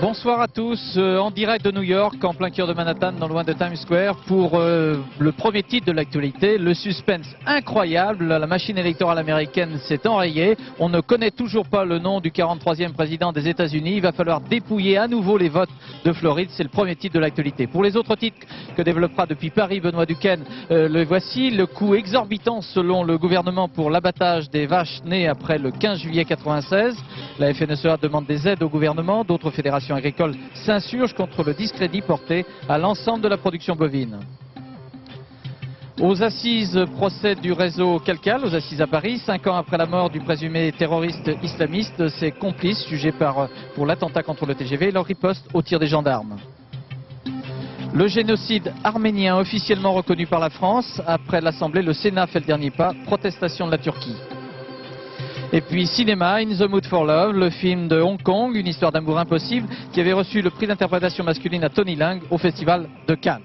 Bonsoir à tous, en direct de New York, en plein cœur de Manhattan, non loin de Times Square, pour le premier titre de l'actualité, le suspense incroyable. La machine électorale américaine s'est enrayée. On ne connaît toujours pas le nom du 43e président des États-Unis. Il va falloir dépouiller à nouveau les votes de Floride. C'est le premier titre de l'actualité. Pour les autres titres que développera depuis Paris Benoît Duquesne, le voici. Le coût exorbitant selon le gouvernement pour l'abattage des vaches nées après le 15 juillet 1996. La FNSEA demande des aides au gouvernement. D'autres fédérations agricoles s'insurgent contre le discrédit porté à l'ensemble de la production bovine. Aux assises, procès du réseau Calcal, aux assises à Paris, 5 ans après la mort du présumé terroriste islamiste, ses complices jugés pour l'attentat contre le TGV et leur riposte au tir des gendarmes. Le génocide arménien officiellement reconnu par la France. Après l'Assemblée, le Sénat fait le dernier pas. Protestation de la Turquie. Et puis cinéma, In the Mood for Love, le film de Hong Kong, une histoire d'amour impossible, qui avait reçu le prix d'interprétation masculine à Tony Leung au Festival de Cannes.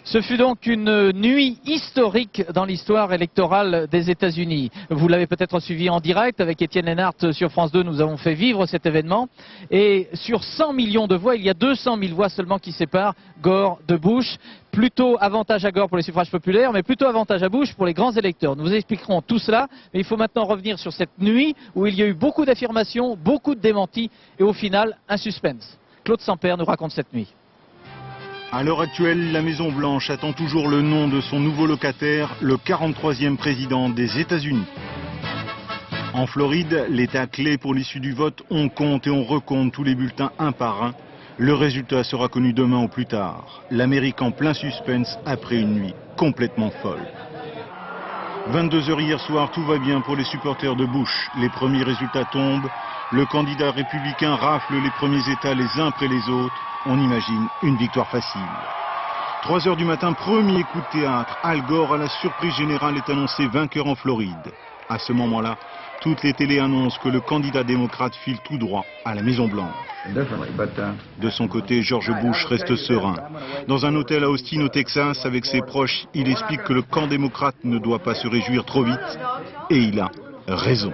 Ce fut donc une nuit historique dans l'histoire électorale des États-Unis. Vous l'avez peut-être suivi en direct avec Étienne Lennart sur France 2, nous avons fait vivre cet événement. Et sur 100 millions de voix, il y a 200 000 voix seulement qui séparent Gore de Bush. Plutôt avantage à Gore pour les suffrages populaires, mais plutôt avantage à Bush pour les grands électeurs. Nous vous expliquerons tout cela, mais il faut maintenant revenir sur cette nuit où il y a eu beaucoup d'affirmations, beaucoup de démentis et au final un suspense. Claude Samper nous raconte cette nuit. À l'heure actuelle, la Maison-Blanche attend toujours le nom de son nouveau locataire, le 43e président des États-Unis. En Floride, l'État clé pour l'issue du vote, on compte et on recompte tous les bulletins un par un. Le résultat sera connu demain ou plus tard. L'Amérique en plein suspense après une nuit complètement folle. 22 h hier soir, tout va bien pour les supporters de Bush. Les premiers résultats tombent. Le candidat républicain rafle les premiers États les uns après les autres. On imagine une victoire facile. 3 h du matin, premier coup de théâtre. Al Gore, à la surprise générale, est annoncé vainqueur en Floride. À ce moment-là, toutes les télés annoncent que le candidat démocrate file tout droit à la Maison-Blanche. De son côté, George Bush reste serein. Dans un hôtel à Austin, au Texas, avec ses proches, il explique que le camp démocrate ne doit pas se réjouir trop vite. Et il a raison.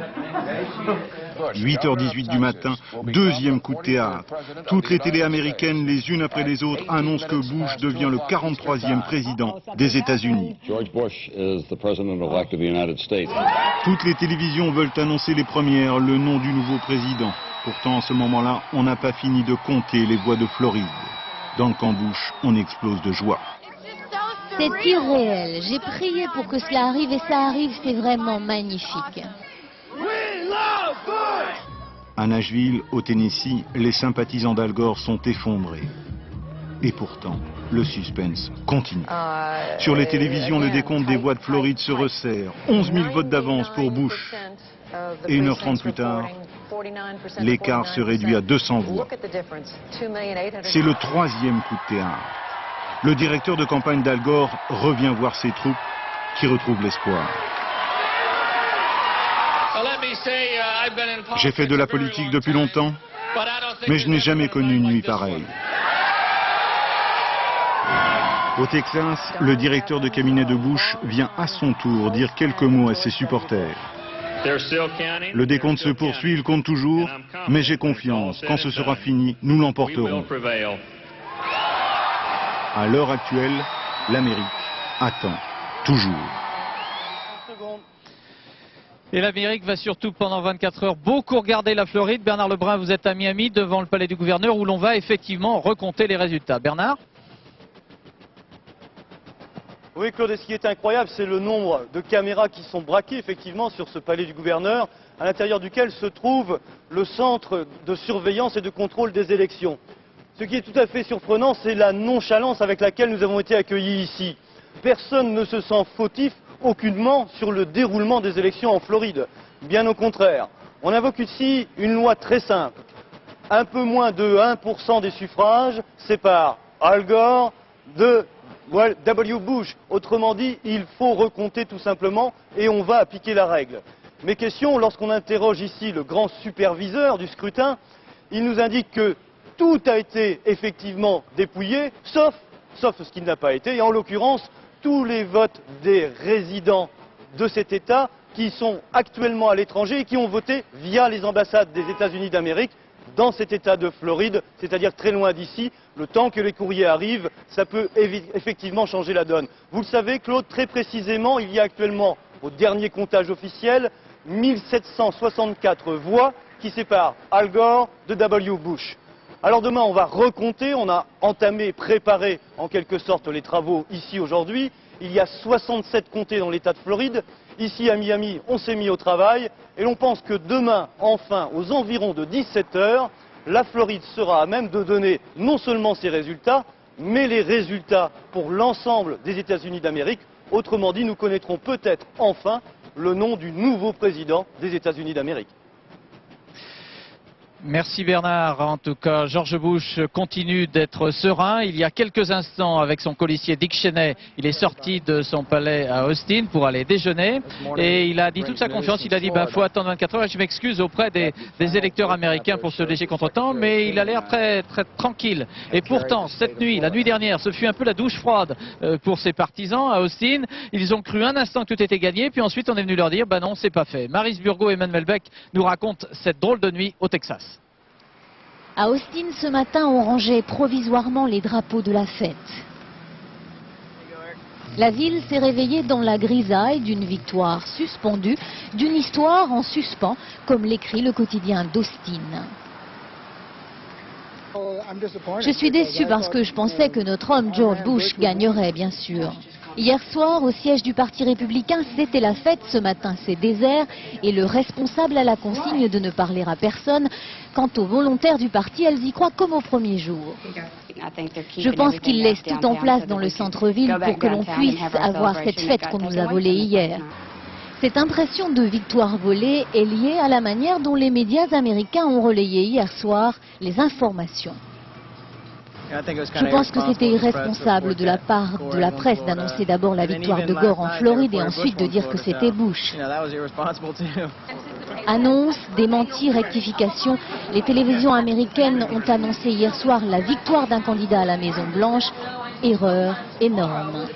8 h 18 du matin, deuxième coup de théâtre. Toutes les télés américaines, les unes après les autres, annoncent que Bush devient le 43e président des États-Unis. Toutes les télévisions veulent annoncer les premières le nom du nouveau président. Pourtant, à ce moment-là, on n'a pas fini de compter les voix de Floride. Dans le camp Bush, on explose de joie. C'est irréel. J'ai prié pour que cela arrive et ça arrive, c'est vraiment magnifique. À Nashville, au Tennessee, les sympathisants d'Al Gore sont effondrés. Et pourtant, le suspense continue. Sur les télévisions, le décompte des voix de Floride se resserre. 11 000 votes d'avance pour Bush. Et 1h30 plus tard, l'écart se réduit à 200 voix. C'est le troisième coup de théâtre. Le directeur de campagne d'Al Gore revient voir ses troupes qui retrouvent l'espoir. J'ai fait de la politique depuis longtemps, mais je n'ai jamais connu une nuit pareille. Au Texas, le directeur de cabinet de Bush vient à son tour dire quelques mots à ses supporters. Le décompte se poursuit, il compte toujours, mais j'ai confiance. Quand ce sera fini, nous l'emporterons. À l'heure actuelle, l'Amérique attend toujours. Et l'Amérique va surtout pendant 24 heures beaucoup regarder la Floride. Bernard Lebrun, vous êtes à Miami devant le palais du gouverneur où l'on va effectivement recompter les résultats. Bernard ? Oui Claude, et ce qui est incroyable, c'est le nombre de caméras qui sont braquées effectivement sur ce palais du gouverneur, à l'intérieur duquel se trouve le centre de surveillance et de contrôle des élections. Ce qui est tout à fait surprenant, c'est la nonchalance avec laquelle nous avons été accueillis ici. Personne ne se sent fautif aucunement sur le déroulement des élections en Floride. Bien au contraire. On invoque ici une loi très simple. Un peu moins de 1% des suffrages séparent Al Gore de W. Bush. Autrement dit, il faut recompter tout simplement et on va appliquer la règle. Mais question, lorsqu'on interroge ici le grand superviseur du scrutin, il nous indique que tout a été effectivement dépouillé, sauf ce qui n'a pas été, et en l'occurrence, tous les votes des résidents de cet État qui sont actuellement à l'étranger et qui ont voté via les ambassades des États-Unis d'Amérique dans cet État de Floride, c'est-à-dire très loin d'ici. Le temps que les courriers arrivent, ça peut effectivement changer la donne. Vous le savez, Claude, très précisément, il y a actuellement, au dernier comptage officiel, 1764 voix qui séparent Al Gore de W. Bush. Alors demain, on va recompter, on a entamé, préparé en quelque sorte les travaux ici aujourd'hui. Il y a 67 comtés dans l'État de Floride. Ici à Miami, on s'est mis au travail et l'on pense que demain, enfin, aux environs de 17 h, la Floride sera à même de donner non seulement ses résultats, mais les résultats pour l'ensemble des États-Unis d'Amérique. Autrement dit, nous connaîtrons peut-être enfin le nom du nouveau président des États-Unis d'Amérique. Merci Bernard. En tout cas, George Bush continue d'être serein. Il y a quelques instants, avec son colissier Dick Cheney, il est sorti de son palais à Austin pour aller déjeuner. Et il a dit toute sa confiance. Il a dit, faut attendre 24 heures. Je m'excuse auprès des électeurs américains pour ce léger contretemps, mais il a l'air très tranquille. Et pourtant, cette nuit, la nuit dernière, ce fut un peu la douche froide pour ses partisans à Austin. Ils ont cru un instant que tout était gagné, puis ensuite on est venu leur dire, non, c'est pas fait. Maryse Burgot et Emmanuel Beck nous racontent cette drôle de nuit au Texas. À Austin, ce matin, on rangeait provisoirement les drapeaux de la fête. La ville s'est réveillée dans la grisaille d'une victoire suspendue, d'une histoire en suspens, comme l'écrit le quotidien d'Austin. Je suis déçu parce que je pensais que notre homme George Bush gagnerait, bien sûr. Hier soir, au siège du Parti républicain, c'était la fête. Ce matin, c'est désert et le responsable a la consigne de ne parler à personne. Quant aux volontaires du parti, elles y croient comme au premier jour. Je pense qu'ils laissent tout en place dans le centre-ville pour que l'on puisse avoir cette fête qu'on nous a volée hier. Cette impression de victoire volée est liée à la manière dont les médias américains ont relayé hier soir les informations. Je pense que c'était irresponsable de la part de la presse d'annoncer d'abord la victoire de Gore en Floride et ensuite de dire que c'était Bush. Annonce, démenti, rectification, les télévisions américaines ont annoncé hier soir la victoire d'un candidat à la Maison-Blanche. Erreur énorme.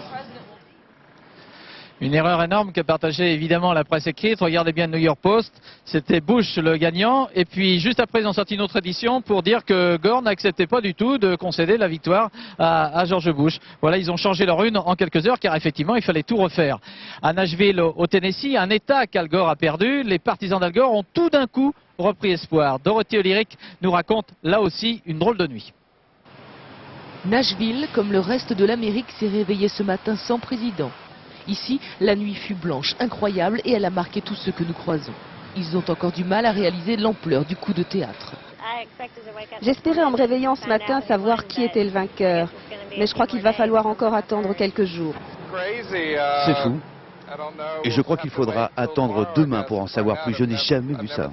Une erreur énorme que partageait évidemment la presse écrite. Regardez bien le New York Post. C'était Bush le gagnant. Et puis juste après, ils ont sorti une autre édition pour dire que Gore n'acceptait pas du tout de concéder la victoire à George Bush. Voilà, ils ont changé leur une en quelques heures car effectivement, il fallait tout refaire. À Nashville, au Tennessee, un État qu'Al Gore a perdu. Les partisans d'Al Gore ont tout d'un coup repris espoir. Dorothy O'Lyric nous raconte là aussi une drôle de nuit. Nashville, comme le reste de l'Amérique, s'est réveillé ce matin sans président. Ici, la nuit fut blanche, incroyable, et elle a marqué tous ceux que nous croisons. Ils ont encore du mal à réaliser l'ampleur du coup de théâtre. J'espérais en me réveillant ce matin savoir qui était le vainqueur, mais je crois qu'il va falloir encore attendre quelques jours. C'est fou. Et je crois qu'il faudra attendre demain pour en savoir plus. Je n'ai jamais vu ça.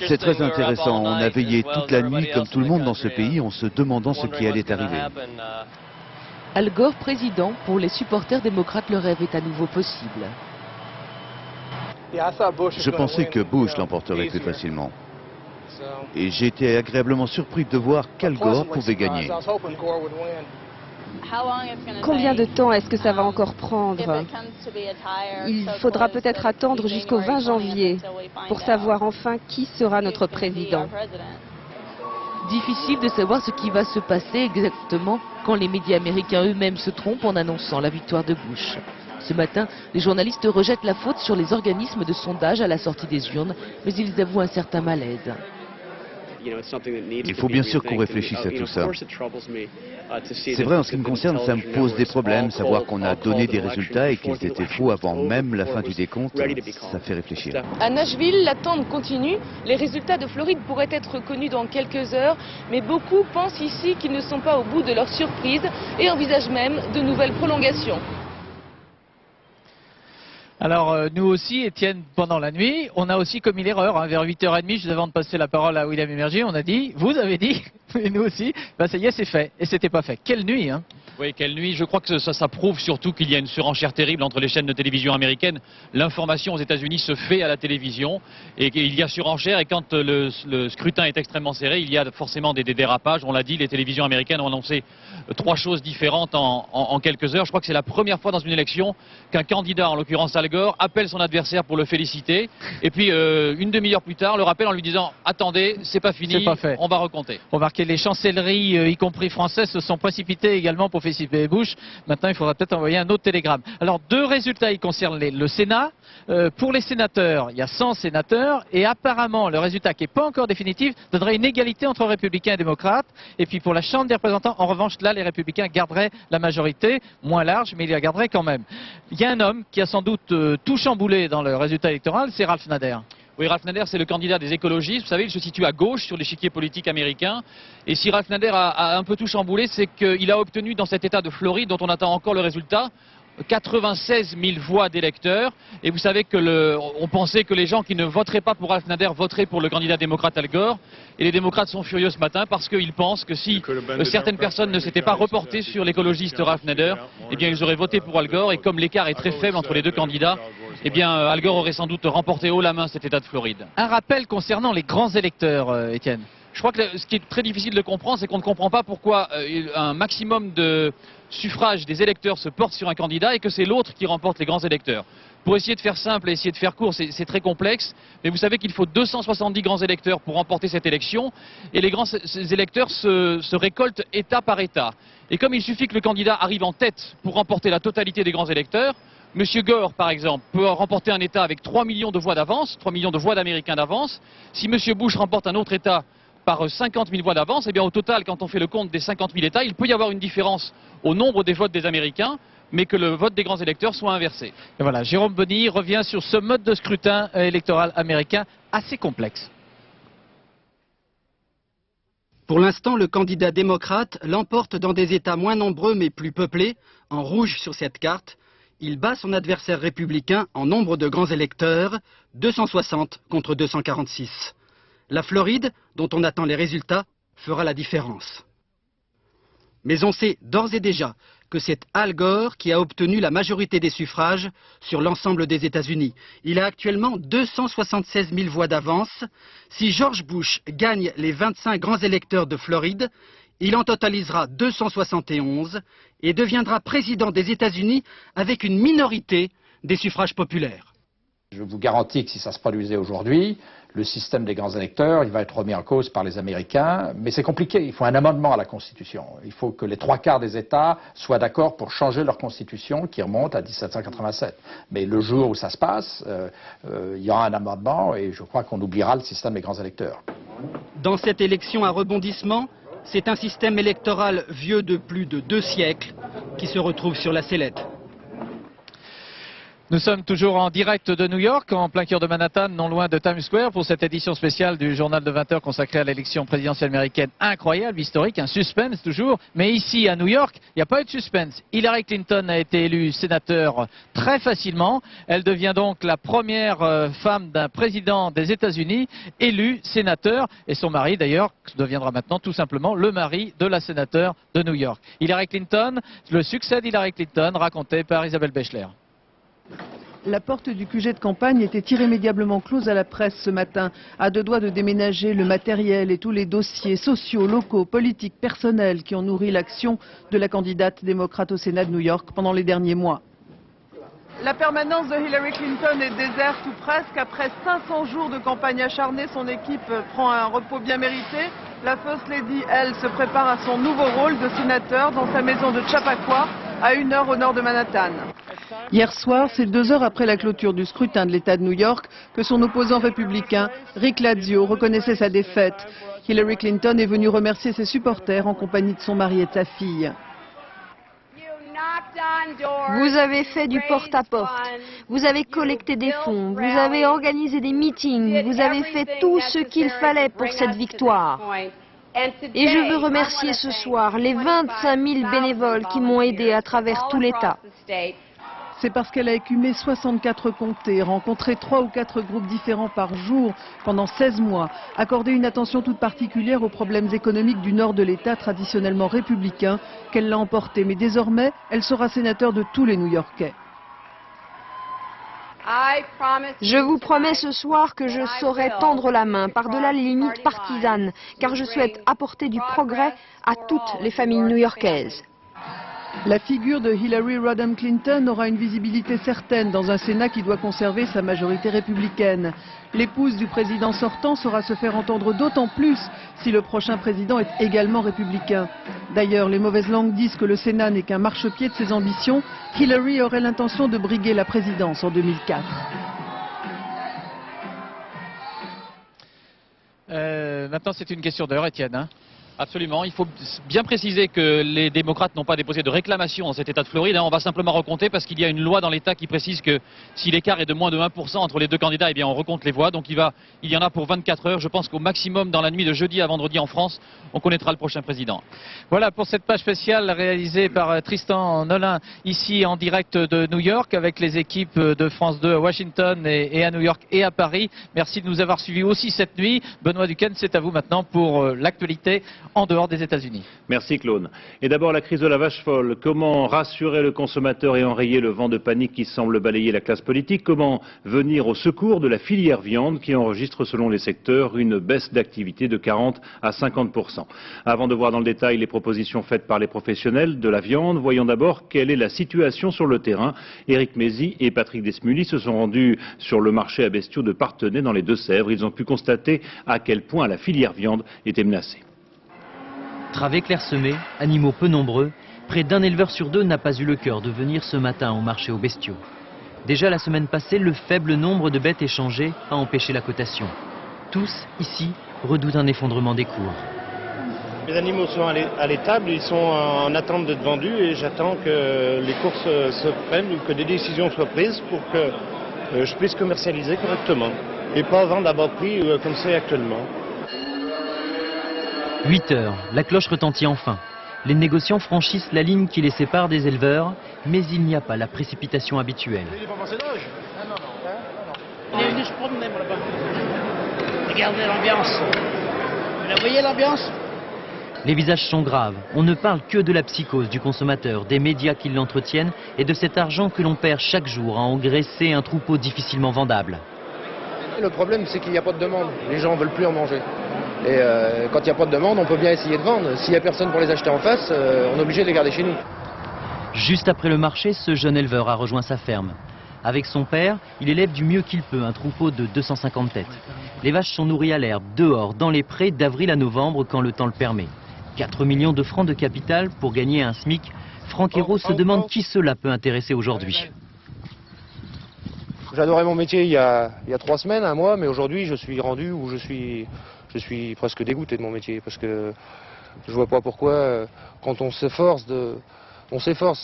C'est très intéressant. On a veillé toute la nuit, comme tout le monde dans ce pays, en se demandant ce qui allait arriver. Al Gore président, pour les supporters démocrates, le rêve est à nouveau possible. Je pensais que Bush l'emporterait plus facilement. Et j'ai été agréablement surpris de voir qu'Al Gore pouvait gagner. Combien de temps est-ce que ça va encore prendre? Il faudra peut-être attendre jusqu'au 20 janvier pour savoir enfin qui sera notre président. Difficile de savoir ce qui va se passer exactement quand les médias américains eux-mêmes se trompent en annonçant la victoire de Bush. Ce matin, les journalistes rejettent la faute sur les organismes de sondage à la sortie des urnes, mais ils avouent un certain malaise. Il faut bien sûr qu'on réfléchisse à tout ça. C'est vrai, en ce qui me concerne, ça me pose des problèmes. Savoir qu'on a donné des résultats et qu'ils étaient faux avant même la fin du décompte, ça fait réfléchir. À Nashville, l'attente continue. Les résultats de Floride pourraient être connus dans quelques heures, mais beaucoup pensent ici qu'ils ne sont pas au bout de leur surprise et envisagent même de nouvelles prolongations. Alors nous aussi, Étienne, pendant la nuit, on a aussi commis l'erreur. Vers 8h30, juste avant de passer la parole à William Emergy, on a dit, vous avez dit, et nous aussi, ça y est, c'est fait. Et c'était pas fait. Quelle nuit, hein! Oui, quelle nuit. Je crois que ça prouve surtout qu'il y a une surenchère terrible entre les chaînes de télévision américaines. L'information aux États-Unis se fait à la télévision et qu'il y a surenchère. Et quand le scrutin est extrêmement serré, il y a forcément des dérapages. On l'a dit, les télévisions américaines ont annoncé 3 choses différentes en quelques heures. Je crois que c'est la première fois dans une élection qu'un candidat, en l'occurrence Al Gore, appelle son adversaire pour le féliciter. Et puis, une demi-heure plus tard, le rappelle en lui disant « Attendez, c'est pas fini, on va recompter ». Remarquez, les chancelleries, y compris françaises, se sont précipitées également pour féliciter Bush. Maintenant, il faudra peut-être envoyer un autre télégramme. Alors, 2 résultats, ils concernent le Sénat. Pour les sénateurs, il y a 100 sénateurs. Et apparemment, le résultat, qui n'est pas encore définitif, donnerait une égalité entre républicains et démocrates. Et puis, pour la Chambre des représentants, en revanche, là, les républicains garderaient la majorité, moins large, mais ils la garderaient quand même. Il y a un homme qui a sans doute tout chamboulé dans le résultat électoral, c'est Ralph Nader. Oui, Ralph Nader, c'est le candidat des écologistes. Vous savez, il se situe à gauche sur l'échiquier politique américain. Et si Ralph Nader a un peu tout chamboulé, c'est qu'il a obtenu dans cet État de Floride, dont on attend encore le résultat, 96 000 voix d'électeurs. Et vous savez on pensait que les gens qui ne voteraient pas pour Ralph Nader voteraient pour le candidat démocrate Al Gore. Et les démocrates sont furieux ce matin parce qu'ils pensent que si certaines personnes ne s'étaient pas reportées sur l'écologiste Ralph Nader, eh bien ils auraient voté pour Al Gore. Et comme l'écart est très faible entre les 2 candidats, eh bien Al Gore aurait sans doute remporté haut la main cet État de Floride. Un rappel concernant les grands électeurs, Étienne. Je crois que ce qui est très difficile de comprendre, c'est qu'on ne comprend pas pourquoi un maximum de suffrages des électeurs se porte sur un candidat et que c'est l'autre qui remporte les grands électeurs. Pour essayer de faire simple et essayer de faire court, c'est très complexe, mais vous savez qu'il faut 270 grands électeurs pour remporter cette élection, et les grands électeurs se récoltent État par État. Et comme il suffit que le candidat arrive en tête pour remporter la totalité des grands électeurs, Monsieur Gore, par exemple, peut remporter un État avec 3 millions de voix d'avance, 3 millions de voix d'Américains d'avance. Si Monsieur Bush remporte un autre État par 50 000 voix d'avance, eh bien au total, quand on fait le compte des 50 000 États, il peut y avoir une différence au nombre des votes des Américains, mais que le vote des grands électeurs soit inversé. Et voilà, Jérôme Bonny revient sur ce mode de scrutin électoral américain assez complexe. Pour l'instant, le candidat démocrate l'emporte dans des États moins nombreux mais plus peuplés, en rouge sur cette carte. Il bat son adversaire républicain en nombre de grands électeurs, 260 contre 246. La Floride, dont on attend les résultats, fera la différence. Mais on sait d'ores et déjà que c'est Al Gore qui a obtenu la majorité des suffrages sur l'ensemble des États-Unis. Il a actuellement 276 000 voix d'avance. Si George Bush gagne les 25 grands électeurs de Floride, il en totalisera 271 et deviendra président des États-Unis avec une minorité des suffrages populaires. Je vous garantis que si ça se produisait aujourd'hui, le système des grands électeurs, il va être remis en cause par les Américains, mais c'est compliqué, il faut un amendement à la Constitution. Il faut que les 3/4 des États soient d'accord pour changer leur Constitution qui remonte à 1787. Mais le jour où ça se passe, il y aura un amendement et je crois qu'on oubliera le système des grands électeurs. Dans cette élection à rebondissement, c'est un système électoral vieux de plus de 2 siècles qui se retrouve sur la sellette. Nous sommes toujours en direct de New York, en plein cœur de Manhattan, non loin de Times Square, pour cette édition spéciale du journal de 20 h consacrée à l'élection présidentielle américaine incroyable, historique, un suspense toujours. Mais ici, à New York, il n'y a pas eu de suspense. Hillary Clinton a été élue sénateur très facilement. Elle devient donc la première femme d'un président des États-Unis élue sénateur. Et son mari, d'ailleurs, deviendra maintenant tout simplement le mari de la sénateur de New York. Hillary Clinton, le succès d'Hillary Clinton, raconté par Isabelle Bechler. La porte du QG de campagne était irrémédiablement close à la presse ce matin, à 2 doigts de déménager le matériel et tous les dossiers sociaux, locaux, politiques, personnels qui ont nourri l'action de la candidate démocrate au Sénat de New York pendant les derniers mois. La permanence de Hillary Clinton est déserte ou presque. Après 500 jours de campagne acharnée, son équipe prend un repos bien mérité. La First Lady, elle, se prépare à son nouveau rôle de sénateur dans sa maison de Chappaqua, à 1 heure au nord de Manhattan. Hier soir, c'est 2 heures après la clôture du scrutin de l'État de New York que son opposant républicain, Rick Lazio, reconnaissait sa défaite. Hillary Clinton est venue remercier ses supporters en compagnie de son mari et de sa fille. Vous avez fait du porte-à-porte, vous avez collecté des fonds, vous avez organisé des meetings, vous avez fait tout ce qu'il fallait pour cette victoire. Et je veux remercier ce soir les 25 000 bénévoles qui m'ont aidé à travers tout l'État. C'est parce qu'elle a écumé 64 comtés, rencontré 3 ou 4 groupes différents par jour pendant 16 mois, accordé une attention toute particulière aux problèmes économiques du nord de l'État traditionnellement républicain, qu'elle l'a emporté. Mais désormais, elle sera sénateur de tous les New-Yorkais. Je vous promets ce soir que je saurai tendre la main par-delà les limites partisanes, car je souhaite apporter du progrès à toutes les familles new-yorkaises. La figure de Hillary Rodham Clinton aura une visibilité certaine dans un Sénat qui doit conserver sa majorité républicaine. L'épouse du président sortant saura se faire entendre d'autant plus si le prochain président est également républicain. D'ailleurs, les mauvaises langues disent que le Sénat n'est qu'un marchepied de ses ambitions. Hillary aurait l'intention de briguer la présidence en 2004. Maintenant, c'est une question d'heure, Étienne. Hein. Absolument. Il faut bien préciser que les démocrates n'ont pas déposé de réclamation dans cet État de Floride. On va simplement recompter parce qu'il y a une loi dans l'État qui précise que si l'écart est de moins de 1% entre les deux candidats, eh bien on recompte les voix. Donc il y en a pour 24 heures. Je pense qu'au maximum dans la nuit de jeudi à vendredi en France, on connaîtra le prochain président. Voilà pour cette page spéciale réalisée par Tristan Nolin ici en direct de New York avec les équipes de France 2 à Washington et à New York et à Paris. Merci de nous avoir suivis aussi cette nuit. Benoît Duquesne, c'est à vous maintenant pour l'actualité en dehors des États-Unis. Merci Claude. Et d'abord la crise de la vache folle. Comment rassurer le consommateur et enrayer le vent de panique qui semble balayer la classe politique? Comment venir au secours de la filière viande qui enregistre selon les secteurs une baisse d'activité de 40 à 50%? Avant de voir dans le détail les propositions faites par les professionnels de la viande, voyons d'abord quelle est la situation sur le terrain. Éric Mézy et Patrick Desmully se sont rendus sur le marché à bestiaux de Parthenay dans les Deux-Sèvres. Ils ont pu constater à quel point la filière viande était menacée. Travées clairsemées, animaux peu nombreux, près d'un éleveur sur deux n'a pas eu le cœur de venir ce matin au marché aux bestiaux. Déjà la semaine passée, le faible nombre de bêtes échangées a empêché la cotation. Tous, ici, redoutent un effondrement des cours. Les animaux sont à l'étable, ils sont en attente d'être vendus et j'attends que les courses se prennent ou que des décisions soient prises pour que je puisse commercialiser correctement et pas vendre à bas prix comme c'est actuellement. 8 heures, la cloche retentit enfin. Les négociants franchissent la ligne qui les sépare des éleveurs, mais il n'y a pas la précipitation habituelle. On est venu se promener, moi, là-bas. Regardez l'ambiance. Vous la voyez, l'ambiance? Les visages sont graves. On ne parle que de la psychose du consommateur, des médias qui l'entretiennent et de cet argent que l'on perd chaque jour à engraisser un troupeau difficilement vendable. Le problème, c'est qu'il n'y a pas de demande. Les gens ne veulent plus en manger. Et quand il n'y a pas de demande, on peut bien essayer de vendre. S'il n'y a personne pour les acheter en face, on est obligé de les garder chez nous. Juste après le marché, ce jeune éleveur a rejoint sa ferme. Avec son père, il élève du mieux qu'il peut un troupeau de 250 têtes. Les vaches sont nourries à l'herbe, dehors, dans les prés, d'avril à novembre, quand le temps le permet. 4 millions de francs de capital pour gagner un SMIC. Franck Hérault se demande qui cela peut intéresser aujourd'hui. J'adorais mon métier il y a 3 semaines, un mois, mais aujourd'hui je suis rendu où je suis presque dégoûté de mon métier parce que je vois pas pourquoi quand on s'efforce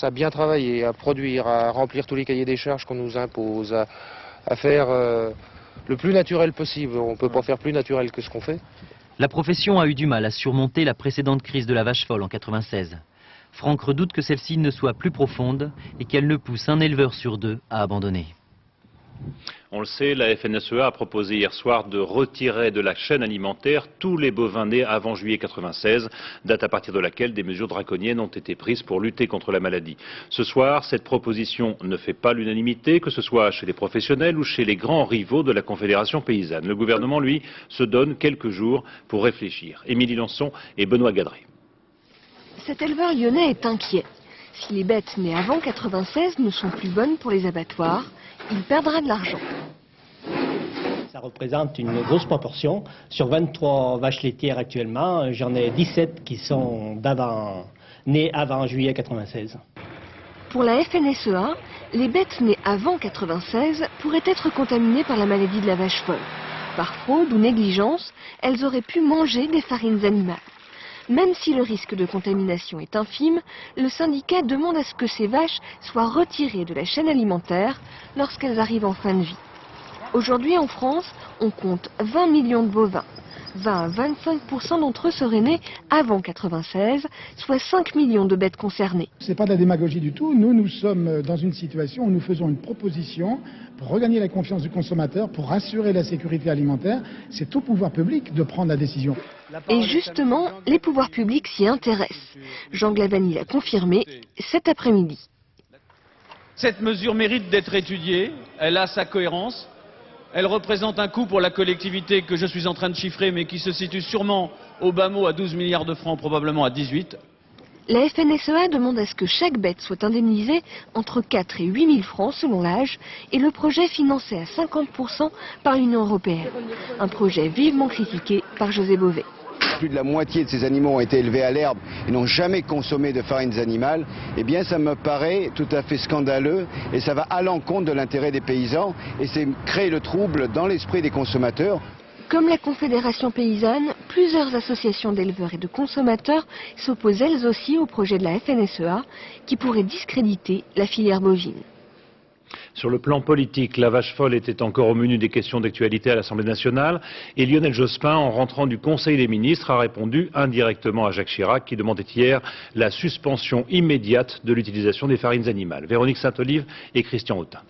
à bien travailler, à produire, à remplir tous les cahiers des charges qu'on nous impose, à faire le plus naturel possible. On peut pas faire plus naturel que ce qu'on fait. La profession a eu du mal à surmonter la précédente crise de la vache folle en 96. Franck redoute que celle-ci ne soit plus profonde et qu'elle ne pousse un éleveur sur 2 à abandonner. On le sait, la FNSEA a proposé hier soir de retirer de la chaîne alimentaire tous les bovins nés avant juillet 96, date à partir de laquelle des mesures draconiennes ont été prises pour lutter contre la maladie. Ce soir, cette proposition ne fait pas l'unanimité, que ce soit chez les professionnels ou chez les grands rivaux de la Confédération paysanne. Le gouvernement, lui, se donne quelques jours pour réfléchir. Émilie Lançon et Benoît Gadré. Cet éleveur lyonnais est inquiet. Si les bêtes nées avant 96 ne sont plus bonnes pour les abattoirs, il perdra de l'argent. Ça représente une grosse proportion. Sur 23 vaches laitières actuellement, j'en ai 17 qui sont nées avant juillet 96. Pour la FNSEA, les bêtes nées avant 96 pourraient être contaminées par la maladie de la vache folle. Par fraude ou négligence, elles auraient pu manger des farines animales. Même si le risque de contamination est infime, le syndicat demande à ce que ces vaches soient retirées de la chaîne alimentaire lorsqu'elles arrivent en fin de vie. Aujourd'hui en France, on compte 20 millions de bovins. 20 à 25% d'entre eux seraient nés avant 96, soit 5 millions de bêtes concernées. Ce n'est pas de la démagogie du tout. Nous sommes dans une situation où nous faisons une proposition pour regagner la confiance du consommateur, pour assurer la sécurité alimentaire. C'est au pouvoir public de prendre la décision. Et justement, les pouvoirs publics s'y intéressent. Jean Glavany l'a confirmé cet après-midi. Cette mesure mérite d'être étudiée, elle a sa cohérence. Elle représente un coût pour la collectivité que je suis en train de chiffrer, mais qui se situe sûrement au bas mot à 12 milliards de francs, probablement à 18. La FNSEA demande à ce que chaque bête soit indemnisée entre 4 et 8 000 francs selon l'âge, et le projet financé à 50% par l'Union européenne. Un projet vivement critiqué par José Bové. Plus de la moitié de ces animaux ont été élevés à l'herbe et n'ont jamais consommé de farines animales, eh bien ça me paraît tout à fait scandaleux et ça va à l'encontre de l'intérêt des paysans et c'est créer le trouble dans l'esprit des consommateurs. Comme la Confédération paysanne, plusieurs associations d'éleveurs et de consommateurs s'opposent elles aussi au projet de la FNSEA qui pourrait discréditer la filière bovine. Sur le plan politique, la vache folle était encore au menu des questions d'actualité à l'Assemblée nationale et Lionel Jospin, en rentrant du Conseil des ministres, a répondu indirectement à Jacques Chirac qui demandait hier la suspension immédiate de l'utilisation des farines animales. Véronique Saint-Olive et Christian Autain.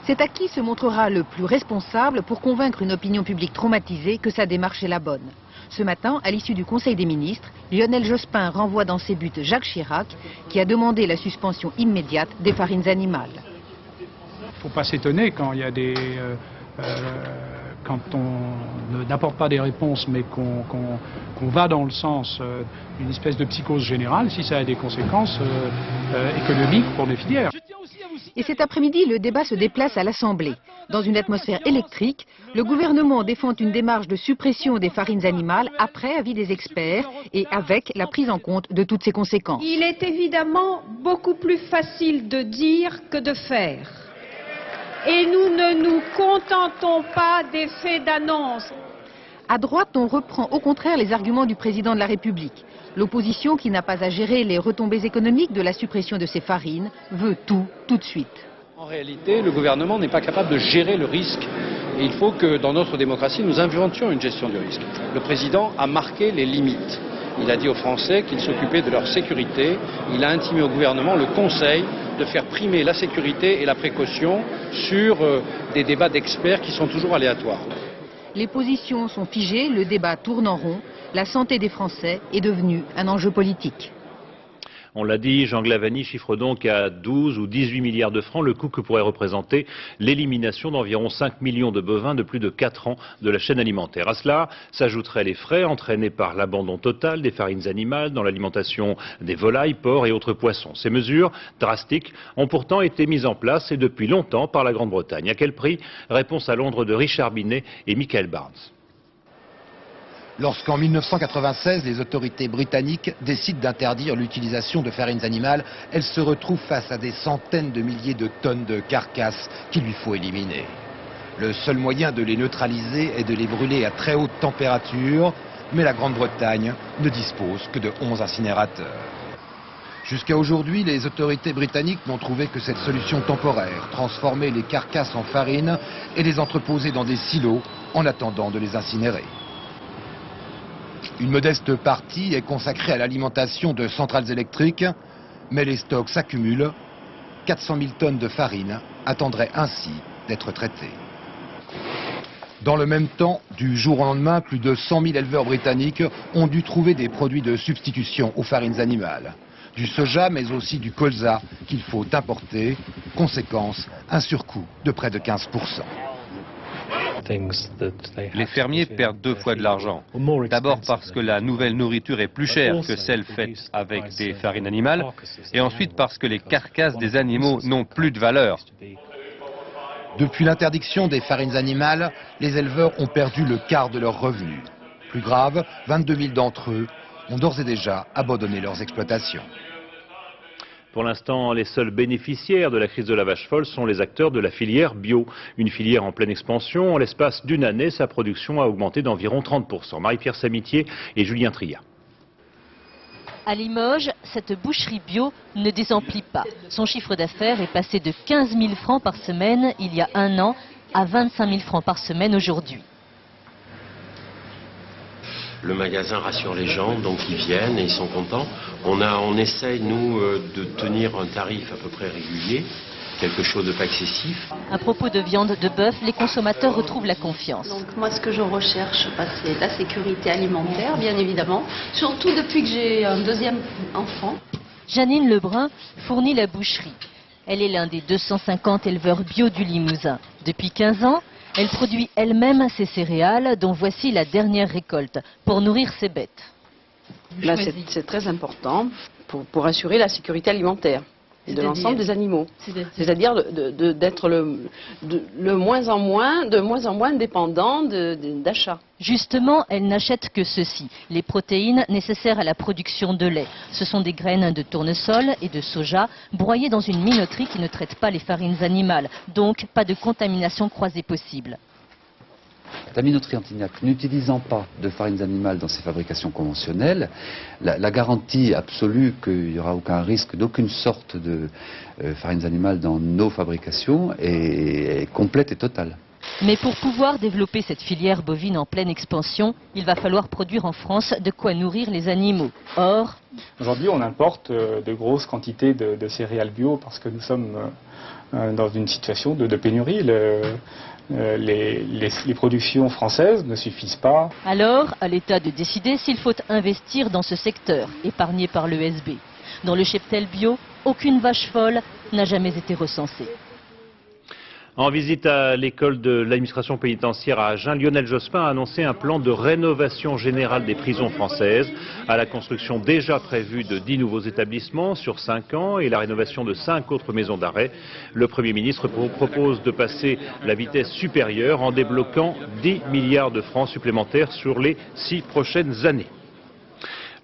C'est à qui se montrera le plus responsable pour convaincre une opinion publique traumatisée que sa démarche est la bonne. Ce matin, à l'issue du Conseil des ministres, Lionel Jospin renvoie dans ses buts Jacques Chirac, qui a demandé la suspension immédiate des farines animales. Il ne faut pas s'étonner quand il y a quand on n'apporte pas des réponses, mais qu'on va dans le sens d'une espèce de psychose générale, si ça a des conséquences économiques pour les filières. Et cet après-midi, le débat se déplace à l'Assemblée. Dans une atmosphère électrique, le gouvernement défend une démarche de suppression des farines animales après avis des experts et avec la prise en compte de toutes ces conséquences. Il est évidemment beaucoup plus facile de dire que de faire. Et nous ne nous contentons pas d'effets d'annonce. À droite, on reprend au contraire les arguments du président de la République. L'opposition, qui n'a pas à gérer les retombées économiques de la suppression de ces farines, veut tout de suite. En réalité, le gouvernement n'est pas capable de gérer le risque. Et il faut que dans notre démocratie, nous inventions une gestion du risque. Le président a marqué les limites. Il a dit aux Français qu'il s'occupait de leur sécurité. Il a intimé au gouvernement le conseil de faire primer la sécurité et la précaution sur des débats d'experts qui sont toujours aléatoires. Les positions sont figées, le débat tourne en rond. La santé des Français est devenue un enjeu politique. On l'a dit, Jean Glavany chiffre donc à 12 ou 18 milliards de francs le coût que pourrait représenter l'élimination d'environ 5 millions de bovins de plus de 4 ans de la chaîne alimentaire. À cela s'ajouteraient les frais entraînés par l'abandon total des farines animales dans l'alimentation des volailles, porcs et autres poissons. Ces mesures drastiques ont pourtant été mises en place et depuis longtemps par la Grande-Bretagne. À quel prix? Réponse à Londres de Richard Binet et Michael Barnes. Lorsqu'en 1996, les autorités britanniques décident d'interdire l'utilisation de farines animales, elles se retrouvent face à des centaines de milliers de tonnes de carcasses qu'il lui faut éliminer. Le seul moyen de les neutraliser est de les brûler à très haute température, mais la Grande-Bretagne ne dispose que de 11 incinérateurs. Jusqu'à aujourd'hui, les autorités britanniques n'ont trouvé que cette solution temporaire, transformer les carcasses en farine et les entreposer dans des silos en attendant de les incinérer. Une modeste partie est consacrée à l'alimentation de centrales électriques, mais les stocks s'accumulent. 400 000 tonnes de farine attendraient ainsi d'être traitées. Dans le même temps, du jour au lendemain, plus de 100 000 éleveurs britanniques ont dû trouver des produits de substitution aux farines animales. Du soja, mais aussi du colza qu'il faut importer. Conséquence, un surcoût de près de 15%. Les fermiers perdent 2 fois de l'argent. D'abord parce que la nouvelle nourriture est plus chère que celle faite avec des farines animales, et ensuite parce que les carcasses des animaux n'ont plus de valeur. Depuis l'interdiction des farines animales, les éleveurs ont perdu le quart de leurs revenus. Plus grave, 22 000 d'entre eux ont d'ores et déjà abandonné leurs exploitations. Pour l'instant, les seuls bénéficiaires de la crise de la vache folle sont les acteurs de la filière bio. Une filière en pleine expansion. En l'espace d'une année, sa production a augmenté d'environ 30%. Marie-Pierre Samitier et Julien Triat. À Limoges, cette boucherie bio ne désemplit pas. Son chiffre d'affaires est passé de 15 000 francs par semaine il y a 1 an à 25 000 francs par semaine aujourd'hui. Le magasin rassure les gens, donc ils viennent et ils sont contents. On essaye, nous, de tenir un tarif à peu près régulier, quelque chose de pas excessif. À propos de viande de bœuf, les consommateurs retrouvent la confiance. Donc moi, ce que je recherche, c'est la sécurité alimentaire, bien évidemment, surtout depuis que j'ai un deuxième enfant. Janine Lebrun fournit la boucherie. Elle est l'un des 250 éleveurs bio du Limousin. Depuis 15 ans, elle produit elle-même ses céréales, dont voici la dernière récolte, pour nourrir ses bêtes. Là, c'est très important pour assurer la sécurité alimentaire de l'ensemble des animaux. C'est-à-dire d'être de moins en moins dépendant d'achats. Justement, elle n'achète que ceci, les protéines nécessaires à la production de lait. Ce sont des graines de tournesol et de soja broyées dans une minoterie qui ne traite pas les farines animales, donc pas de contamination croisée possible. La minoterie Antignac n'utilisant pas de farines animales dans ses fabrications conventionnelles, la garantie absolue qu'il n'y aura aucun risque d'aucune sorte de farines animales dans nos fabrications est complète et totale. Mais pour pouvoir développer cette filière bovine en pleine expansion, il va falloir produire en France de quoi nourrir les animaux. Or, aujourd'hui, on importe de grosses quantités de céréales bio parce que nous sommes dans une situation de pénurie. Les productions françaises ne suffisent pas. Alors, à l'État de décider s'il faut investir dans ce secteur, épargné par l'ESB. Dans le cheptel bio, aucune vache folle n'a jamais été recensée. En visite à l'école de l'administration pénitentiaire à Agen, Lionel Jospin a annoncé un plan de rénovation générale des prisons françaises, à la construction déjà prévue de 10 nouveaux établissements sur 5 ans et la rénovation de 5 autres maisons d'arrêt. Le Premier ministre propose de passer la vitesse supérieure en débloquant 10 milliards de francs supplémentaires sur les 6 prochaines années.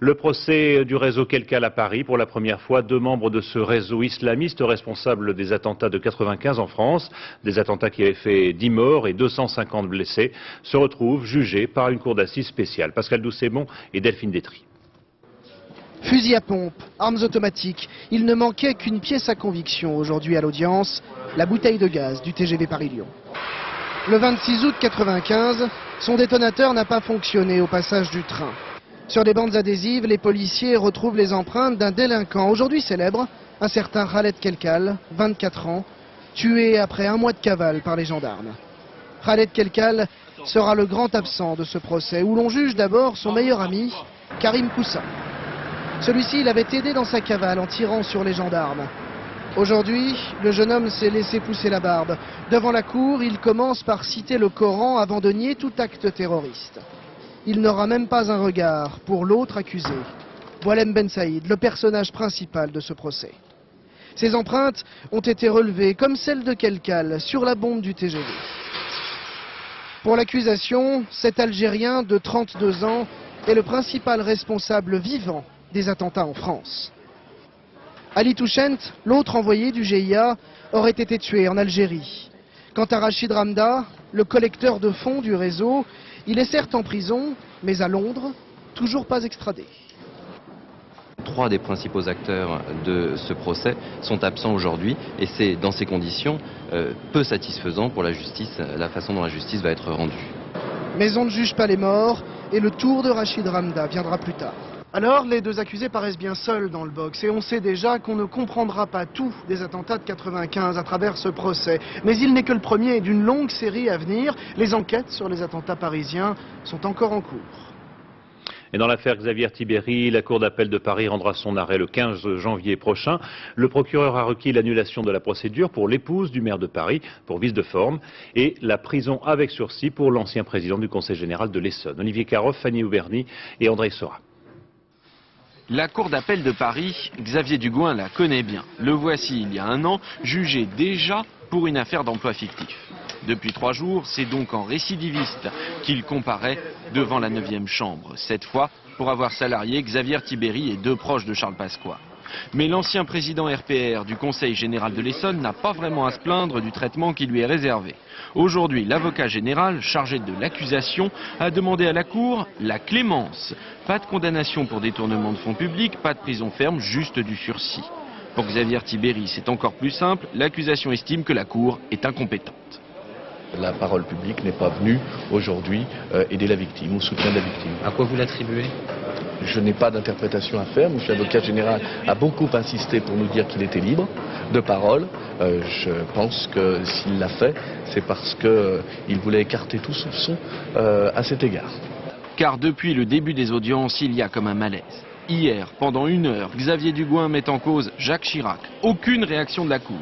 Le procès du réseau Kelkal à Paris. Pour la première fois, 2 membres de ce réseau islamiste responsables des attentats de 95 en France, des attentats qui avaient fait 10 morts et 250 blessés, se retrouvent jugés par une cour d'assises spéciale. Pascal Doucet-Bon et Delphine Détry. Fusils à pompe, armes automatiques, il ne manquait qu'une pièce à conviction aujourd'hui à l'audience, la bouteille de gaz du TGV Paris-Lyon. Le 26 août 95, son détonateur n'a pas fonctionné au passage du train. Sur des bandes adhésives, les policiers retrouvent les empreintes d'un délinquant, aujourd'hui célèbre, un certain Khaled Kelkal, 24 ans, tué après 1 mois de cavale par les gendarmes. Khaled Kelkal sera le grand absent de ce procès, où l'on juge d'abord son meilleur ami, Karim Koussa. Celui-ci, il avait aidé dans sa cavale en tirant sur les gendarmes. Aujourd'hui, le jeune homme s'est laissé pousser la barbe. Devant la cour, il commence par citer le Coran avant de nier tout acte terroriste. Il n'aura même pas un regard pour l'autre accusé, Boualem Ben Saïd, le personnage principal de ce procès. Ces empreintes ont été relevées, comme celle de Kelkal, sur la bombe du TGV. Pour l'accusation, cet Algérien de 32 ans est le principal responsable vivant des attentats en France. Ali Touchent, l'autre envoyé du GIA, aurait été tué en Algérie. Quant à Rachid Ramda, le collecteur de fonds du réseau, il est certes en prison, mais à Londres, toujours pas extradé. 3 des principaux acteurs de ce procès sont absents aujourd'hui et c'est dans ces conditions peu satisfaisant pour la justice, la façon dont la justice va être rendue. Mais on ne juge pas les morts et le tour de Rachid Ramda viendra plus tard. Alors, les 2 accusés paraissent bien seuls dans le box et on sait déjà qu'on ne comprendra pas tout des attentats de 95 à travers ce procès. Mais il n'est que le premier d'une longue série à venir. Les enquêtes sur les attentats parisiens sont encore en cours. Et dans l'affaire Xavier Tiberi, la Cour d'appel de Paris rendra son arrêt le 15 janvier prochain. Le procureur a requis l'annulation de la procédure pour l'épouse du maire de Paris pour vice de forme et la prison avec sursis pour l'ancien président du Conseil général de l'Essonne. Olivier Caroff, Fanny Auberny et André Sora. La Cour d'appel de Paris, Xavier Dugouin la connaît bien. Le voici il y a 1 an, jugé déjà pour une affaire d'emploi fictif. Depuis 3 jours, c'est donc en récidiviste qu'il comparaît devant la 9e chambre. Cette fois, pour avoir salarié Xavier Tiberi et 2 proches de Charles Pasqua. Mais l'ancien président RPR du Conseil général de l'Essonne n'a pas vraiment à se plaindre du traitement qui lui est réservé. Aujourd'hui, l'avocat général, chargé de l'accusation, a demandé à la Cour la clémence. Pas de condamnation pour détournement de fonds publics, pas de prison ferme, juste du sursis. Pour Xavier Tiberi, c'est encore plus simple, l'accusation estime que la Cour est incompétente. La parole publique n'est pas venue aujourd'hui aider la victime ou soutien de la victime. À quoi vous l'attribuez? Je n'ai pas d'interprétation à faire. Monsieur l'avocat général a beaucoup insisté pour nous dire qu'il était libre de parole. Je pense que s'il l'a fait, c'est parce qu'il voulait écarter tout soupçon à cet égard. Car depuis le début des audiences, il y a comme un malaise. Hier, pendant 1 heure, Xavier Dugouin met en cause Jacques Chirac. Aucune réaction de la Cour.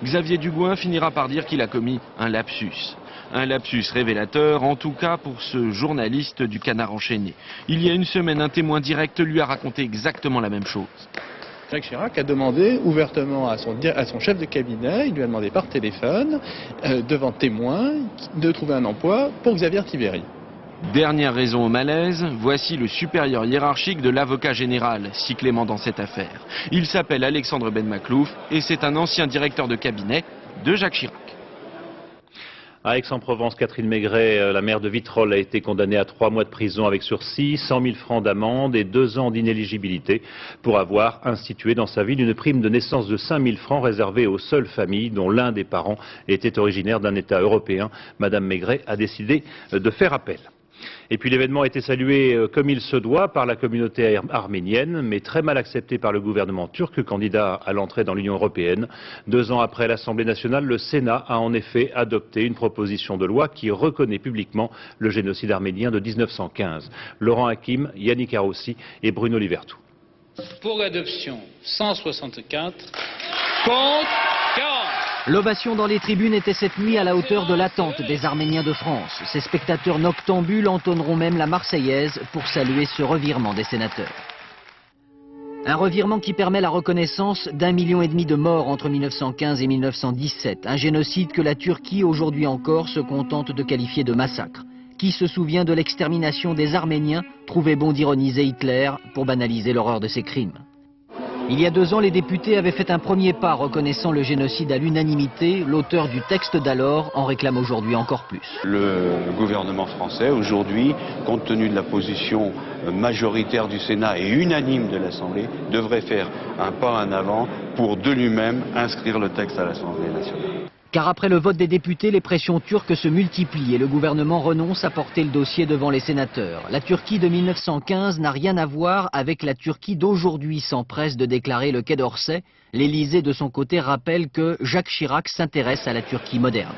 Xavier Dugouin finira par dire qu'il a commis un lapsus. Un lapsus révélateur, en tout cas pour ce journaliste du Canard enchaîné. Il y a 1 semaine, un témoin direct lui a raconté exactement la même chose. Jacques Chirac a demandé ouvertement à son chef de cabinet, il lui a demandé par téléphone, devant témoins, de trouver un emploi pour Xavier Tiberi. Dernière raison au malaise, voici le supérieur hiérarchique de l'avocat général, si clément dans cette affaire. Il s'appelle Alexandre Ben Maklouf et c'est un ancien directeur de cabinet de Jacques Chirac. À Aix-en-Provence, Catherine Maigret, la maire de Vitrolles, a été condamnée à 3 mois de prison avec sursis, 100 000 francs d'amende et 2 ans d'inéligibilité pour avoir institué dans sa ville une prime de naissance de 5 000 francs réservée aux seules familles dont l'un des parents était originaire d'un État européen. Madame Maigret a décidé de faire appel. Et puis l'événement a été salué comme il se doit par la communauté arménienne, mais très mal accepté par le gouvernement turc, candidat à l'entrée dans l'Union européenne. 2 ans après l'Assemblée nationale, le Sénat a en effet adopté une proposition de loi qui reconnaît publiquement le génocide arménien de 1915. Laurent Hakim, Yannick Arossi et Bruno Livertou. Pour l'adoption, 164. Contre 40. L'ovation dans les tribunes était cette nuit à la hauteur de l'attente des Arméniens de France. Ces spectateurs noctambules entonneront même la Marseillaise pour saluer ce revirement des sénateurs. Un revirement qui permet la reconnaissance d'1,5 million de morts entre 1915 et 1917. Un génocide que la Turquie, aujourd'hui encore, se contente de qualifier de massacre. Qui se souvient de l'extermination des Arméniens, trouvait bon d'ironiser Hitler pour banaliser l'horreur de ses crimes. Il y a 2 ans, les députés avaient fait un premier pas reconnaissant le génocide à l'unanimité. L'auteur du texte d'alors en réclame aujourd'hui encore plus. Le gouvernement français, aujourd'hui, compte tenu de la position majoritaire du Sénat et unanime de l'Assemblée, devrait faire un pas en avant pour de lui-même inscrire le texte à l'Assemblée nationale. Car après le vote des députés, les pressions turques se multiplient et le gouvernement renonce à porter le dossier devant les sénateurs. La Turquie de 1915 n'a rien à voir avec la Turquie d'aujourd'hui, s'empresse de déclarer le Quai d'Orsay. L'Élysée, de son côté, rappelle que Jacques Chirac s'intéresse à la Turquie moderne.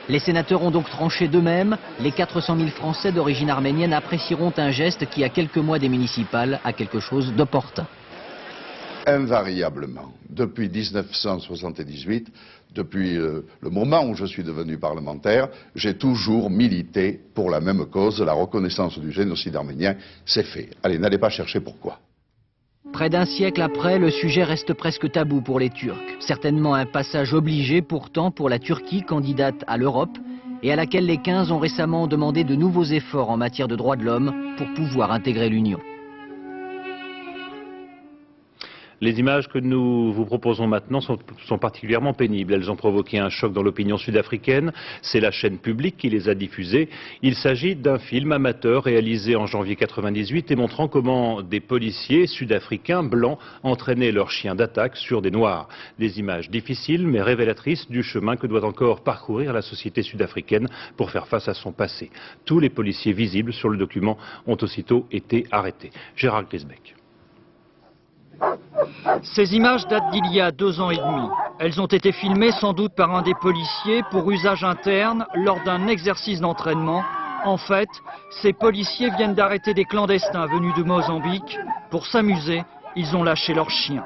Les sénateurs ont donc tranché d'eux-mêmes. Les 400 000 Français d'origine arménienne apprécieront un geste qui, à quelques mois des municipales, a quelque chose d'opportun. Invariablement, depuis 1978, depuis le moment où je suis devenu parlementaire, j'ai toujours milité pour la même cause, la reconnaissance du génocide arménien. C'est fait. Allez, n'allez pas chercher pourquoi. Près d'un siècle après, le sujet reste presque tabou pour les Turcs. Certainement un passage obligé pourtant pour la Turquie, candidate à l'Europe, et à laquelle les 15 ont récemment demandé de nouveaux efforts en matière de droits de l'homme pour pouvoir intégrer l'Union. Les images que nous vous proposons maintenant sont particulièrement pénibles. Elles ont provoqué un choc dans l'opinion sud-africaine. C'est la chaîne publique qui les a diffusées. Il s'agit d'un film amateur réalisé en janvier 1998 et montrant comment des policiers sud-africains blancs entraînaient leurs chiens d'attaque sur des noirs. Des images difficiles mais révélatrices du chemin que doit encore parcourir la société sud-africaine pour faire face à son passé. Tous les policiers visibles sur le document ont aussitôt été arrêtés. Gérard Grisbeck. Ces images datent d'il y a 2 ans et demi. Elles ont été filmées sans doute par un des policiers pour usage interne lors d'un exercice d'entraînement. En fait, ces policiers viennent d'arrêter des clandestins venus de Mozambique. Pour s'amuser, ils ont lâché leurs chiens.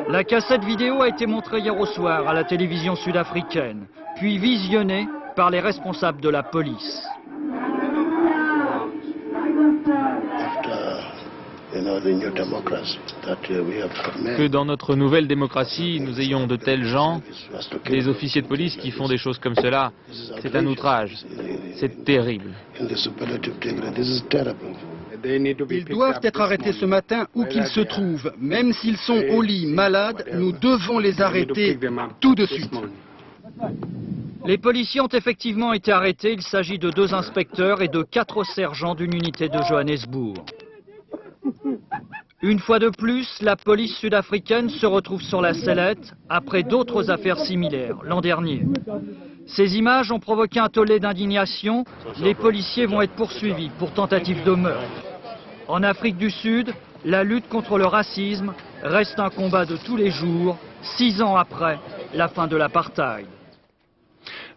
La cassette vidéo a été montrée hier au soir à la télévision sud-africaine, puis visionnée par les responsables de la police. Que dans notre nouvelle démocratie, nous ayons de tels gens, des officiers de police qui font des choses comme cela, c'est un outrage. C'est terrible. Ils doivent être arrêtés ce matin où qu'ils se trouvent. Même s'ils sont au lit, malades, nous devons les arrêter tout de suite. Les policiers ont effectivement été arrêtés. Il s'agit de 2 inspecteurs et de 4 sergents d'une unité de Johannesburg. Une fois de plus, la police sud-africaine se retrouve sur la sellette après d'autres affaires similaires l'an dernier. Ces images ont provoqué un tollé d'indignation. Les policiers vont être poursuivis pour tentative de meurtre. En Afrique du Sud, la lutte contre le racisme reste un combat de tous les jours, 6 ans après la fin de l'apartheid.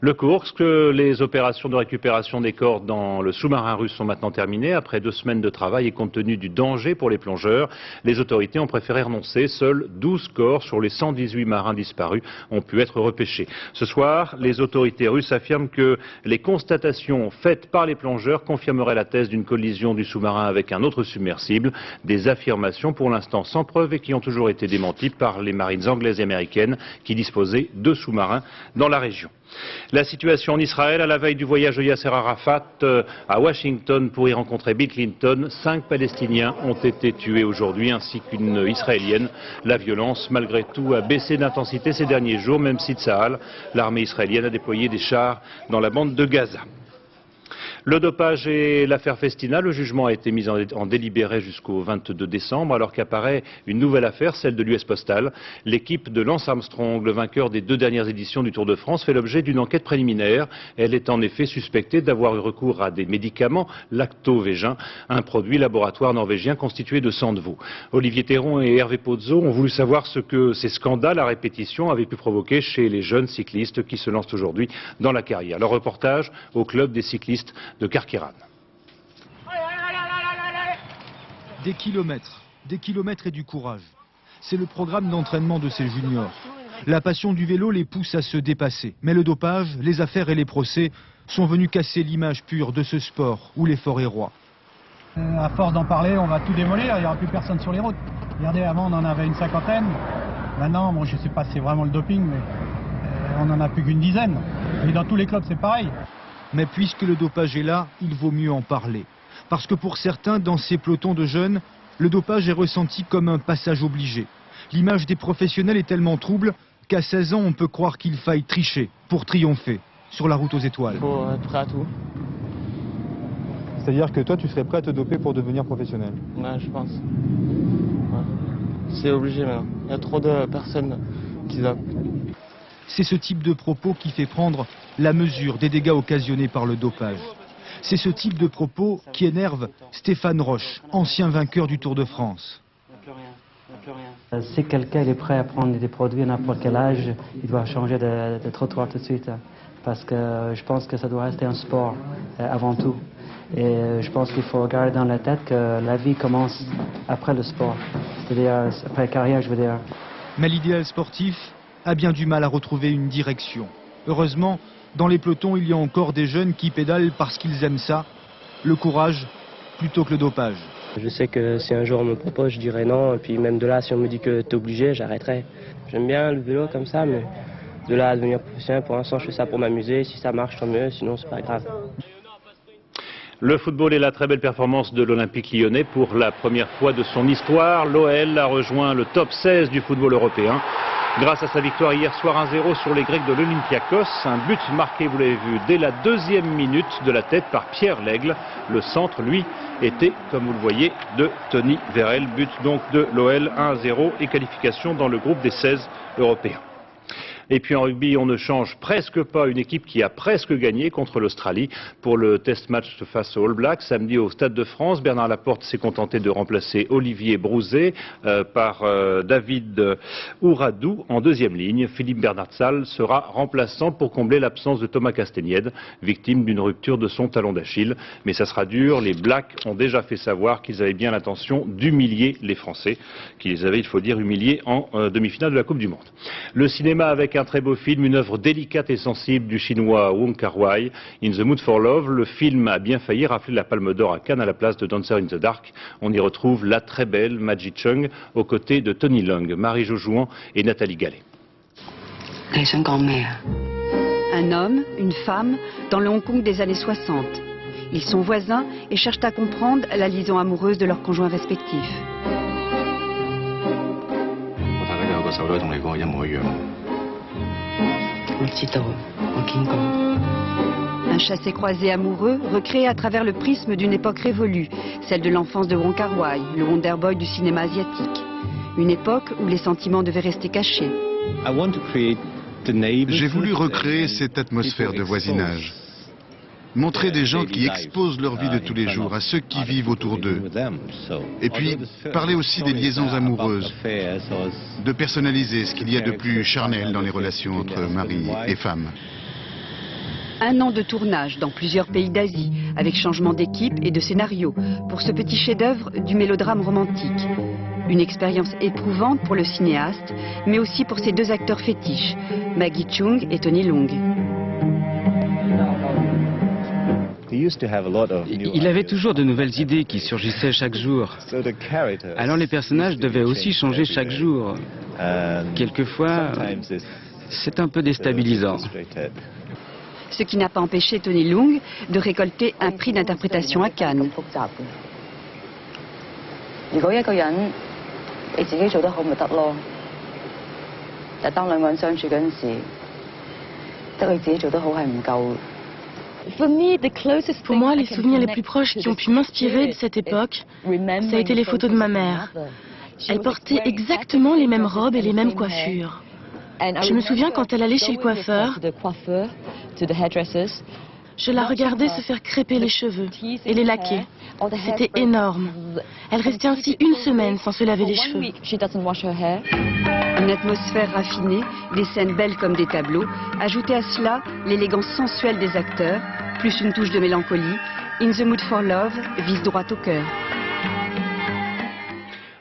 Le Kursk, les opérations de récupération des corps dans le sous-marin russe sont maintenant terminées. Après 2 semaines de travail et compte tenu du danger pour les plongeurs, les autorités ont préféré renoncer. Seuls 12 corps sur les 118 marins disparus ont pu être repêchés. Ce soir, les autorités russes affirment que les constatations faites par les plongeurs confirmeraient la thèse d'une collision du sous-marin avec un autre submersible. Des affirmations pour l'instant sans preuve et qui ont toujours été démenties par les marines anglaises et américaines qui disposaient de sous-marins dans la région. La situation en Israël, à la veille du voyage de Yasser Arafat à Washington pour y rencontrer Bill Clinton, 5 Palestiniens ont été tués aujourd'hui ainsi qu'une Israélienne. La violence, malgré tout, a baissé d'intensité ces derniers jours, même si Tsahal, l'armée israélienne, a déployé des chars dans la bande de Gaza. Le dopage et l'affaire Festina, le jugement a été mis en délibéré jusqu'au 22 décembre, alors qu'apparaît une nouvelle affaire, celle de l'US Postal. L'équipe de Lance Armstrong, le vainqueur des 2 dernières éditions du Tour de France, fait l'objet d'une enquête préliminaire. Elle est en effet suspectée d'avoir eu recours à des médicaments lactovégins, un produit laboratoire norvégien constitué de sang de veau. Olivier Théron et Hervé Pozzo ont voulu savoir ce que ces scandales à répétition avaient pu provoquer chez les jeunes cyclistes qui se lancent aujourd'hui dans la carrière. Leur reportage au club des cyclistes de Karkiran. Des kilomètres et du courage. C'est le programme d'entraînement de ces juniors. La passion du vélo les pousse à se dépasser. Mais le dopage, les affaires et les procès sont venus casser l'image pure de ce sport où l'effort est roi. À force d'en parler, on va tout démolir, il n'y aura plus personne sur les routes. Regardez, avant on en avait une 50aine. Maintenant, bon, je ne sais pas si c'est vraiment le doping, mais on n'en a plus qu'une dizaine. Et dans tous les clubs, c'est pareil. Mais puisque le dopage est là, il vaut mieux en parler. Parce que pour certains, dans ces pelotons de jeunes, le dopage est ressenti comme un passage obligé. L'image des professionnels est tellement trouble qu'à 16 ans, on peut croire qu'il faille tricher pour triompher sur la route aux étoiles. Il faut être prêt à tout. C'est-à-dire que toi, tu serais prêt à te doper pour devenir professionnel? Ouais, je pense. Ouais. C'est obligé maintenant. Il y a trop de personnes qui dopent. C'est ce type de propos qui fait prendre la mesure des dégâts occasionnés par le dopage. C'est ce type de propos qui énerve Stéphane Roche, ancien vainqueur du Tour de France. Si quelqu'un est prêt à prendre des produits à n'importe quel âge, il doit changer de trottoir tout de suite. Parce que je pense que ça doit rester un sport avant tout. Et je pense qu'il faut garder dans la tête que la vie commence après le sport. C'est-à-dire après la carrière, je veux dire. Mais l'idéal sportif a bien du mal à retrouver une direction. Heureusement, dans les pelotons, il y a encore des jeunes qui pédalent parce qu'ils aiment ça, le courage plutôt que le dopage. Je sais que si un jour on me propose, je dirais non. Et puis même de là, si on me dit que t'es obligé, j'arrêterai. J'aime bien le vélo comme ça, mais de là à devenir professionnel, pour l'instant, je fais ça pour m'amuser. Si ça marche, tant mieux, sinon c'est pas grave. Le football et la très belle performance de l'Olympique lyonnais. Pour la première fois de son histoire, l'OL a rejoint le top 16 du football européen. Grâce à sa victoire hier soir 1-0 sur les Grecs de l'Olympiakos, un but marqué, vous l'avez vu, dès la 2e minute de la tête par Pierre Lègle. Le centre, lui, était, comme vous le voyez, de Tony Vérel. But donc de l'OL 1-0 et qualification dans le groupe des 16 européens. Et puis en rugby, on ne change presque pas une équipe qui a presque gagné contre l'Australie pour le test match face aux All Blacks. Samedi au Stade de France, Bernard Laporte s'est contenté de remplacer Olivier Brouzet par David Ouradou en 2e ligne. Philippe Bernard-Sall sera remplaçant pour combler l'absence de Thomas Castaignède, victime d'une rupture de son talon d'Achille. Mais ça sera dur, les Blacks ont déjà fait savoir qu'ils avaient bien l'intention d'humilier les Français, qu'ils les avaient, il faut dire, humiliés en demi-finale de la Coupe du Monde. Le cinéma avec un très beau film, une œuvre délicate et sensible du chinois Wong Kar-wai, In the Mood for Love. Le film a bien failli rafler la Palme d'Or à Cannes à la place de Dancer in the Dark. On y retrouve la très belle Maggie Cheung aux côtés de Tony Leung, Marie-Jo Jouan et Nathalie Gallet. Un homme, une femme, dans le Hong Kong des années 60. Ils sont voisins et cherchent à comprendre la liaison amoureuse de leurs conjoints respectifs. Un chassé-croisé amoureux recréé à travers le prisme d'une époque révolue, celle de l'enfance de Wong Kar-wai, le Wonder Boy du cinéma asiatique. Une époque où les sentiments devaient rester cachés. J'ai voulu recréer cette atmosphère de voisinage. Montrer des gens qui exposent leur vie de tous les jours à ceux qui vivent autour d'eux. Et puis, parler aussi des liaisons amoureuses. De personnaliser ce qu'il y a de plus charnel dans les relations entre mari et femme. 1 an de tournage dans plusieurs pays d'Asie, avec changement d'équipe et de scénario, pour ce petit chef-d'œuvre du mélodrame romantique. Une expérience éprouvante pour le cinéaste, mais aussi pour ses 2 acteurs fétiches, Maggie Cheung et Tony Leung. Il avait toujours de nouvelles idées qui surgissaient chaque jour. Alors les personnages devaient aussi changer chaque jour. Quelquefois, c'est un peu déstabilisant. Ce qui n'a pas empêché Tony Leung de récolter un prix d'interprétation à Cannes. Pour moi, les souvenirs les plus proches qui ont pu m'inspirer de cette époque, ça a été les photos de ma mère. Elle portait exactement les mêmes robes et les mêmes coiffures. Je me souviens quand elle allait chez le coiffeur, je la regardais se faire crêper les cheveux et les laquer. C'était énorme. Elle restait ainsi 1 semaine sans se laver les cheveux. Une atmosphère raffinée, des scènes belles comme des tableaux. Ajoutez à cela l'élégance sensuelle des acteurs, plus une touche de mélancolie. In the Mood for Love vise droit au cœur.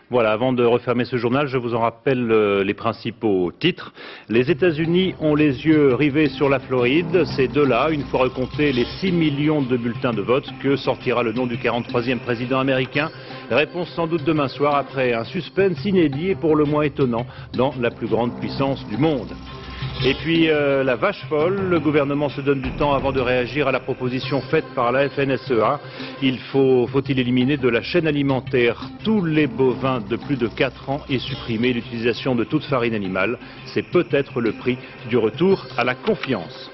Voilà, avant de refermer ce journal, je vous en rappelle les principaux titres. Les États-Unis ont les yeux rivés sur la Floride. C'est de là, une fois recomptés les 6 millions de bulletins de vote, que sortira le nom du 43e président américain. Réponse sans doute demain soir après un suspense inédit et pour le moins étonnant dans la plus grande puissance du monde. Et puis la vache folle, le gouvernement se donne du temps avant de réagir à la proposition faite par la FNSEA. Faut-il éliminer de la chaîne alimentaire tous les bovins de plus de 4 ans et supprimer l'utilisation de toute farine animale? C'est peut-être le prix du retour à la confiance.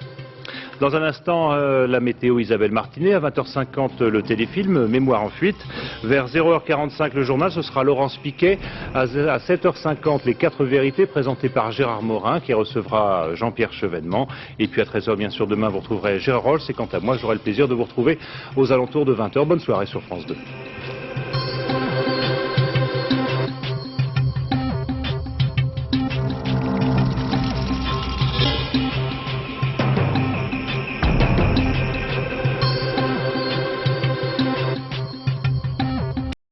Dans un instant, la météo Isabelle Martinet, à 20h50 le téléfilm Mémoire en fuite, vers 0h45 le journal, ce sera Laurence Piquet, à 7h50 les 4 vérités présentées par Gérard Morin qui recevra Jean-Pierre Chevènement, et puis à 13h bien sûr demain vous retrouverez Gérard Rolls, et quant à moi j'aurai le plaisir de vous retrouver aux alentours de 20h. Bonne soirée sur France 2.